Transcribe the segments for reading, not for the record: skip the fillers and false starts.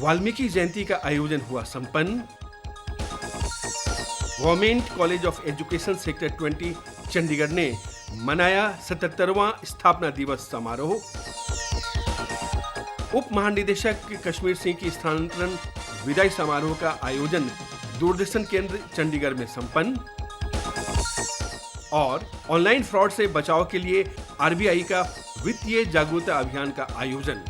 वाल्मीकि जयंती का आयोजन हुआ संपन्न। Government college of education sector 20 Chandigarh ने मनाया 77वां स्थापना दिवस समारोह। उप महानिदेशक कश्मीर सिंह की स्थानांतरण विदाई समारोह का आयोजन दूरदर्शन केंद्र चंडीगढ़ में संपन्न। और ऑनलाइन फ्रॉड से बचाव के लिए आरबीआई का वित्तीय जागरूकता अभियान का आयोजन।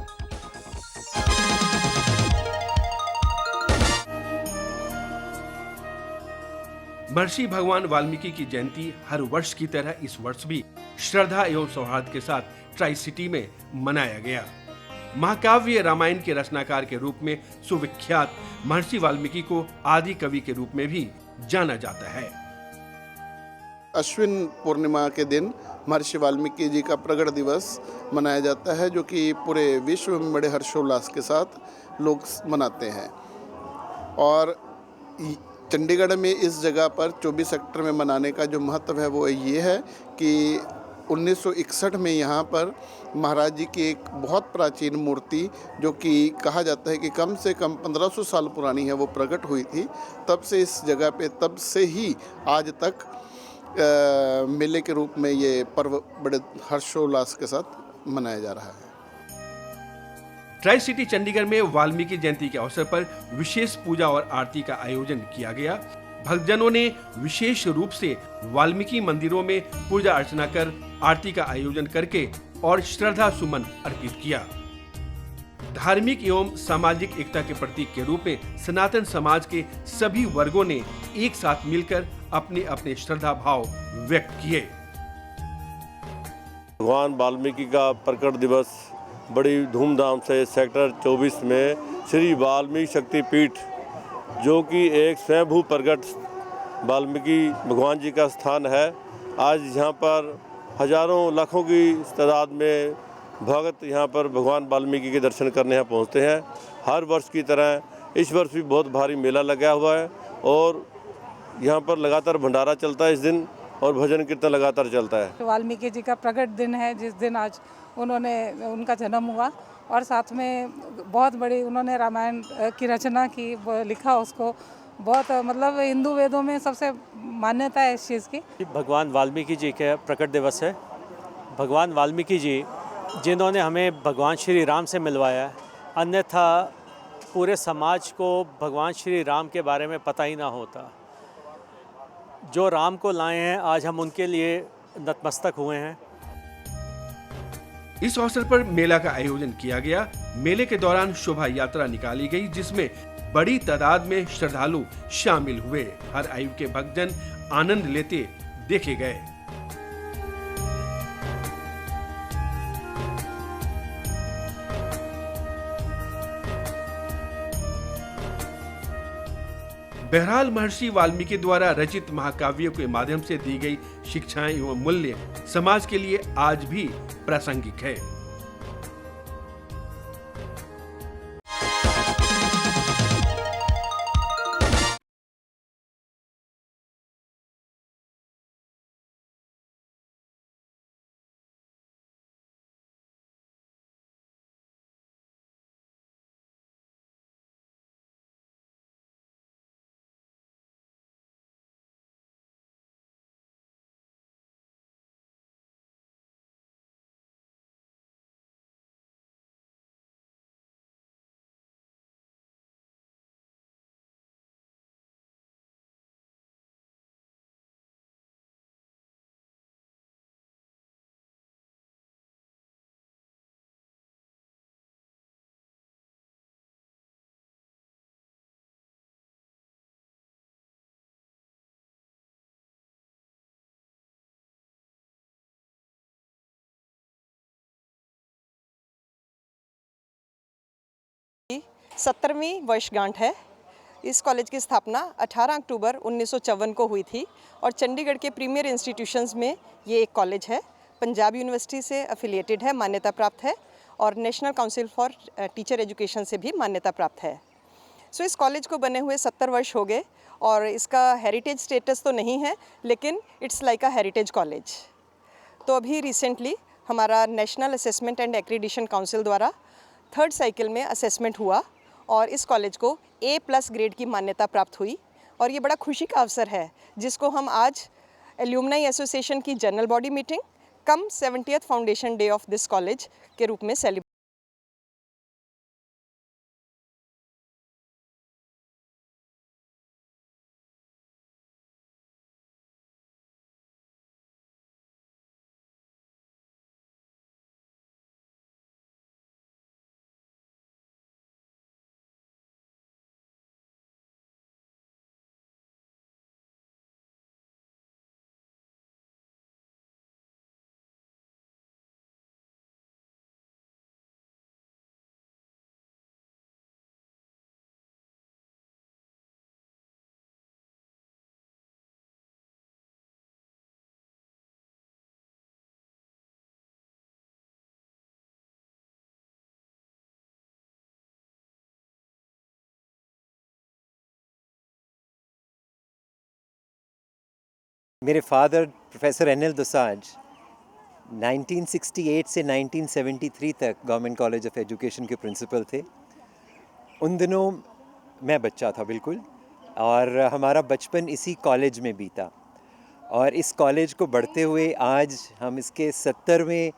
महर्षि भगवान वाल्मीकि की जयंती हर वर्ष की तरह इस वर्ष भी श्रद्धा एवं सौहार्द के साथ ट्राई सिटी में मनाया गया। महाकाव्य रामायण के रचनाकार के रूप में सुविख्यात महर्षि वाल्मीकि को आदि कवि के रूप में भी जाना जाता है। अश्विन पूर्णिमा के दिन महर्षि वाल्मीकि जी का प्रगट दिवस मनाया जाता है, जो कि पूरे विश्व में बड़े हर्षोल्लास के साथ लोग मनाते हैं। और चंडीगढ़ में इस जगह पर 24 सेक्टर में मनाने का जो महत्व है वो ये है कि 1961 में यहाँ पर महाराज जी की एक बहुत प्राचीन मूर्ति, जो कि कहा जाता है कि कम से कम 1500 साल पुरानी है, वो प्रकट हुई थी। तब से इस जगह पे तब से ही आज तक मेले के रूप में ये पर्व बड़े हर्षोल्लास के साथ मनाया जा रहा है। ट्राई सिटी चंडीगढ़ में वाल्मीकि जयंती के अवसर पर विशेष पूजा और आरती का आयोजन किया गया। भक्तजनों ने विशेष रूप से वाल्मीकि मंदिरों में पूजा अर्चना कर आरती का आयोजन करके और श्रद्धा सुमन अर्पित किया। धार्मिक एवं सामाजिक एकता के प्रतीक के रूप में सनातन समाज के सभी वर्गों ने एक साथ मिलकर अपने अपने श्रद्धा भाव व्यक्त किए। भगवान वाल्मीकि का प्रकट दिवस बड़ी धूमधाम से सेक्टर 24 में श्री वाल्मीकि शक्तिपीठ, जो कि एक स्वयंभू प्रकट वाल्मीकि भगवान जी का स्थान है, आज यहाँ पर हजारों लाखों की तादाद में भक्त यहाँ पर भगवान वाल्मीकि के दर्शन करने यहाँ पहुँचते हैं। हर वर्ष की तरह इस वर्ष भी बहुत भारी मेला लगा हुआ है और यहाँ पर लगातार भंडारा चलता है इस दिन और भजन कीर्तन लगातार चलता है। वाल्मीकि जी का प्रकट दिन है, जिस दिन आज उनका जन्म हुआ और साथ में बहुत बड़ी उन्होंने रामायण की रचना की, लिखा उसको। बहुत मतलब हिंदू वेदों में सबसे मान्यता है इस चीज़ की। भगवान वाल्मीकि जी का प्रकट दिवस है। भगवान वाल्मीकि जी जिन्होंने हमें भगवान श्री राम से मिलवाया है, अन्यथा पूरे समाज को भगवान श्री राम के बारे में पता ही ना होता। जो राम को लाए हैं, आज हम उनके लिए नतमस्तक हुए हैं। इस अवसर पर मेला का आयोजन किया गया। मेले के दौरान शोभा यात्रा निकाली गई, जिसमें बड़ी तादाद में श्रद्धालु शामिल हुए। हर आयु के भक्तजन आनंद लेते देखे गए। बहरहाल महर्षि वाल्मीकि द्वारा रचित महाकाव्यों के माध्यम से दी गई शिक्षाएं एवं मूल्य समाज के लिए आज भी प्रासंगिक है। सत्तरवीं वर्षगांठ है। इस कॉलेज की स्थापना 18 अक्टूबर 1954 को हुई थी और चंडीगढ़ के प्रीमियर इंस्टीट्यूशंस में ये एक कॉलेज है। पंजाब यूनिवर्सिटी से एफिलिएटेड है, मान्यता प्राप्त है, और national council for teacher education से भी मान्यता प्राप्त है। सो इस कॉलेज को बने हुए 70 वर्ष हो गए और इसका हेरिटेज स्टेटस तो नहीं है, लेकिन it's like a heritage college. तो अभी रिसेंटली हमारा नेशनल असेसमेंट एंड एक्रीडिशन काउंसिल द्वारा 3rd साइकिल में असेसमेंट हुआ और इस कॉलेज को A+ ग्रेड की मान्यता प्राप्त हुई और ये बड़ा खुशी का अवसर है जिसको हम आज एल्यूमनाई एसोसिएशन की general body meeting come 70th foundation day of this college के रूप में सेलिब्रेट। मेरे फादर प्रोफेसर एन.एल. दोसांझ 1968 से 1973 तक गवर्नमेंट कॉलेज ऑफ एजुकेशन के प्रिंसिपल थे। उन दिनों मैं बच्चा था बिल्कुल, और हमारा बचपन इसी कॉलेज में बीता, और इस कॉलेज को बढ़ते हुए आज हम इसके 70वें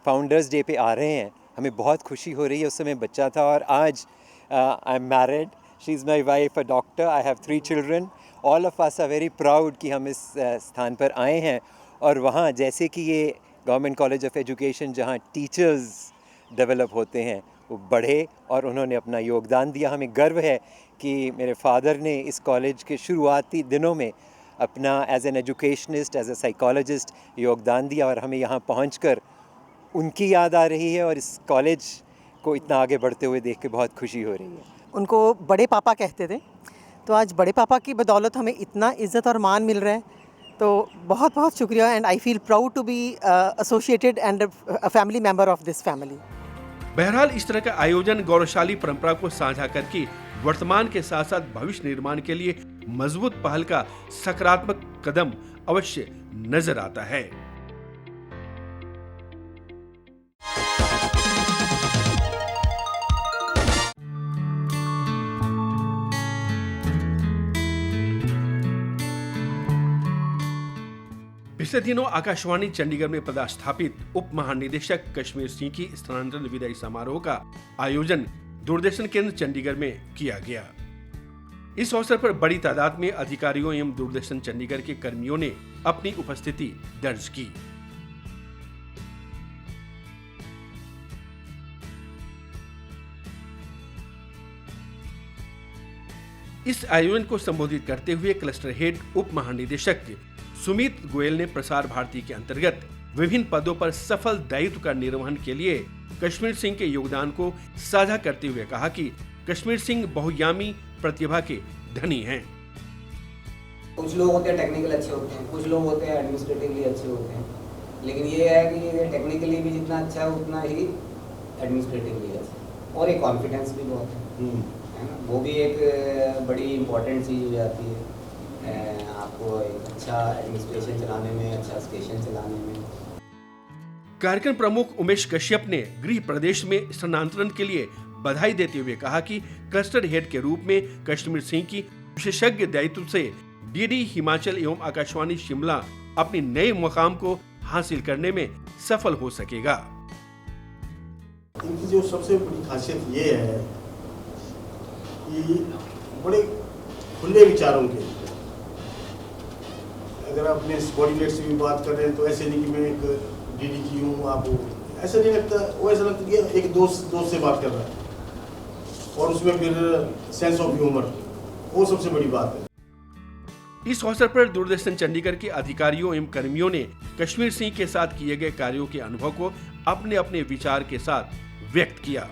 फाउंडर्स डे पे आ रहे हैं। हमें बहुत खुशी हो रही है। उस समय बच्चा था और आज I am married, she is my wife, a doctor, I have 3 children. All of us are very proud कि हम इस स्थान पर आए हैं। और वहाँ जैसे कि ये गवर्नमेंट कॉलेज ऑफ एजुकेशन जहाँ टीचर्स डेवलप होते हैं वो बढ़े और उन्होंने अपना योगदान दिया। हमें गर्व है कि मेरे फादर ने इस कॉलेज के शुरुआती दिनों में अपना as an educationist, as a psychologist योगदान दिया, और हमें यहाँ पहुँचकर उनकी याद आ रही है और इस कॉलेज को इतना आगे बढ़ते हुए देख के बहुत खुशी हो रही है। उनको बड़े पापा कहते थे, तो आज बड़े पापा की बदौलत हमें इतना इज़्ज़त और मान मिल रहा है, तो बहुत बहुत शुक्रिया। And I feel proud to be associated and a family member of this family. बहरहाल इस तरह का आयोजन गौरवशाली परंपरा को साझा करके वर्तमान के साथ साथ भविष्य निर्माण के लिए मजबूत पहल का सकारात्मक कदम अवश्य नजर आता है। पिछले दिनों आकाशवाणी चंडीगढ़ में पदस्थापित उप महानिदेशक कश्मीर सिंह की स्थानांतरण विदाई समारोह का आयोजन दूरदर्शन केंद्र चंडीगढ़ में किया गया। इस अवसर पर बड़ी तादाद में अधिकारियों एवं दूरदर्शन चंडीगढ़ के कर्मियों ने अपनी उपस्थिति दर्ज की। इस आयोजन को संबोधित करते हुए क्लस्टर हेड उप महानिदेशक सुमित गोयल ने प्रसार भारती के अंतर्गत विभिन्न पदों पर सफल दायित्व का निर्वहन के लिए कश्मीर सिंह के योगदान को साझा करते हुए कहा कि कश्मीर सिंह बहुयामी प्रतिभा के धनी हैं। कुछ लोग होते हैं टेक्निकल अच्छे होते हैं, कुछ लोग होते हैं एडमिनिस्ट्रेटिवली अच्छे होते हैं, लेकिन ये है कि टेक्निकली भी जितना अच्छा है उतना ही एडमिनिस्ट्रेटिवली अच्छा, और एक कॉन्फिडेंस भी बहुत है ना, वो भी एक बड़ी इम्पोर्टेंट चीज़ हो जाती है आपको एक अच्छा एडमिनिस्ट्रेशन चलाने में, अच्छा स्टेशन चलाने में। कार्यक्रम प्रमुख उमेश कश्यप ने गृह प्रदेश में स्थानांतरण के लिए बधाई देते हुए कहा कि क्लस्टर हेड के रूप में कश्मीर सिंह की विशेषज्ञ दायित्व से डीडी हिमाचल एवं आकाशवाणी शिमला अपनी नए मुकाम को हासिल करने में सफल हो सकेगा। इनकी जो सबसे बड़ी खासियत ये है कि बड़े खुले विचारों के, अगर अपने सबॉर्डिनेट से भी बात कर रहे हैं तो ऐसे नहीं कि मैं एक डीडी की हूँ, आप ऐसा नहीं लगता, वो ऐसा लगता कि एक दोस्त से बात कर रहा है, और उसमें फिर सेंस ऑफ ह्यूमर, वो सबसे बड़ी बात है। इस अवसर पर दूरदर्शन चंडीगढ़ के अधिकारियों एवं कर्मियों ने कश्मीर सिंह के साथ किए गए कार्यों के अनुभव को अपने अपने विचार के साथ व्यक्त किया।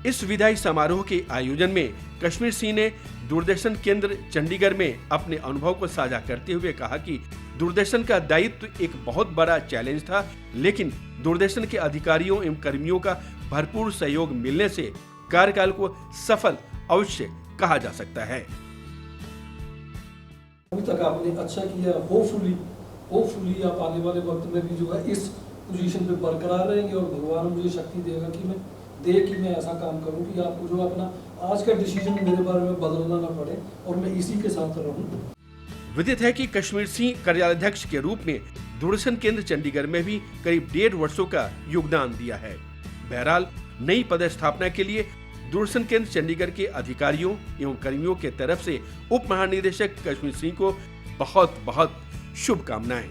इस विदाई समारोह के आयोजन में कश्मीर सिंह ने दूरदर्शन केंद्र चंडीगढ़ में अपने अनुभव को साझा करते हुए कहा कि दूरदर्शन का दायित्व एक बहुत बड़ा चैलेंज था, लेकिन दूरदर्शन के अधिकारियों एवं कर्मियों का भरपूर सहयोग मिलने से कार्यकाल को सफल अवश्य कहा जा सकता है। अभी तक आपने अच्छा किया, होपफुली आप आने वाले वक्त में भी जो है इस पोजीशन पे बरकरार रहेंगे और भगवान मुझे शक्ति देगा कि मैं दे कि मैं ऐसा काम करूं कि आपको जो अपना आज का डिसीजन मेरे बारे में बदलना ना पड़े और मैं इसी के साथ रहूं। विदित है कि कश्मीर सिंह कार्यालयाध्यक्ष के रूप में दूरदर्शन केंद्र चंडीगढ़ में भी करीब 1.5 वर्षों का योगदान दिया है। बहरहाल नई पदस्थापना के लिए दूरदर्शन केंद्र चंडीगढ़ के अधिकारियों एवं कर्मियों के तरफ से उप महानिदेशक कश्मीर सिंह को बहुत बहुत शुभकामनाएं।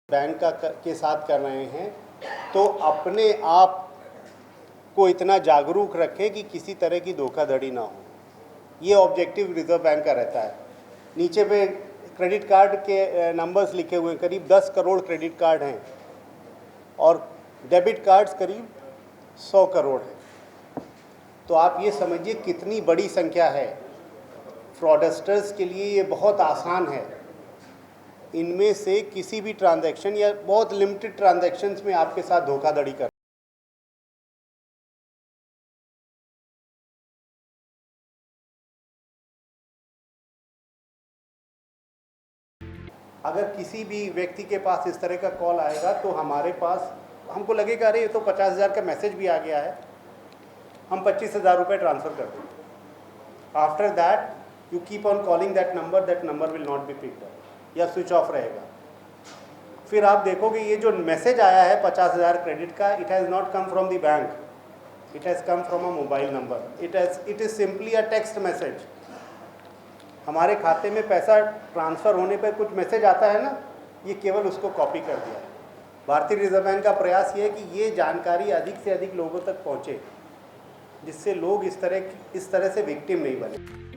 बैंक के साथ कर रहे हैं तो अपने आप को इतना जागरूक रखें कि किसी तरह की धोखाधड़ी ना हो। ये ऑब्जेक्टिव रिजर्व बैंक का रहता है। नीचे पे क्रेडिट कार्ड के नंबर्स लिखे हुए हैं, करीब 10 करोड़ क्रेडिट कार्ड हैं और डेबिट कार्ड्स करीब 100 करोड़ हैं। तो आप ये समझिए कितनी बड़ी संख्या है। फ्रॉडस्टर्स के लिए ये बहुत आसान है। इनमें से किसी भी ट्रांजैक्शन या बहुत लिमिटेड ट्रांजैक्शंस में आपके साथ धोखाधड़ी कर। अगर किसी भी व्यक्ति के पास इस तरह का कॉल आएगा तो हमारे पास हमको लगेगा अरे ये तो 50,000 का मैसेज भी आ गया है, हम 25,000 रुपये ट्रांसफ़र कर देंगे। After that you keep on calling that number will not be picked up या स्विच ऑफ रहेगा। फिर आप देखोगे ये जो मैसेज आया है 50,000 क्रेडिट का, it has not come from the bank, it has come from a mobile number. It is simply a text message. हमारे खाते में पैसा ट्रांसफ़र होने पर कुछ मैसेज आता है ना, ये केवल उसको कॉपी कर दिया है। भारतीय रिजर्व बैंक का प्रयास ये है कि ये जानकारी अधिक से अधिक लोगों तक पहुँचे, जिससे लोग इस तरह से विक्टिम नहीं बने।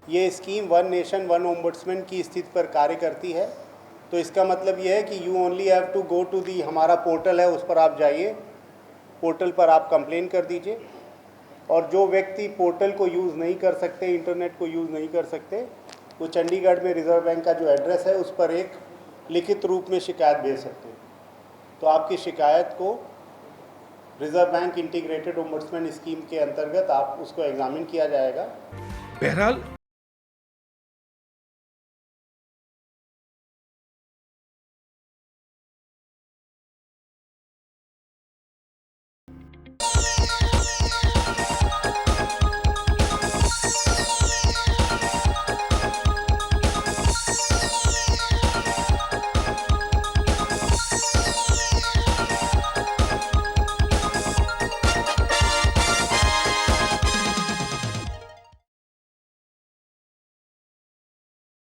ये scheme one nation one ombudsman की स्थिति पर कार्य करती है। तो इसका मतलब ये है कि you only have to go to the, हमारा पोर्टल है उस पर आप जाइए, पोर्टल पर आप कंप्लेन कर दीजिए और जो व्यक्ति पोर्टल को यूज़ नहीं कर सकते, इंटरनेट को यूज़ नहीं कर सकते, वो चंडीगढ़ में रिजर्व बैंक का जो एड्रेस है उस पर एक लिखित रूप में शिकायत भेज सकते हैं। तो आपकी शिकायत को reserve bank integrated ombudsman scheme के अंतर्गत आप उसको एग्जामिन किया जाएगा। बहरहाल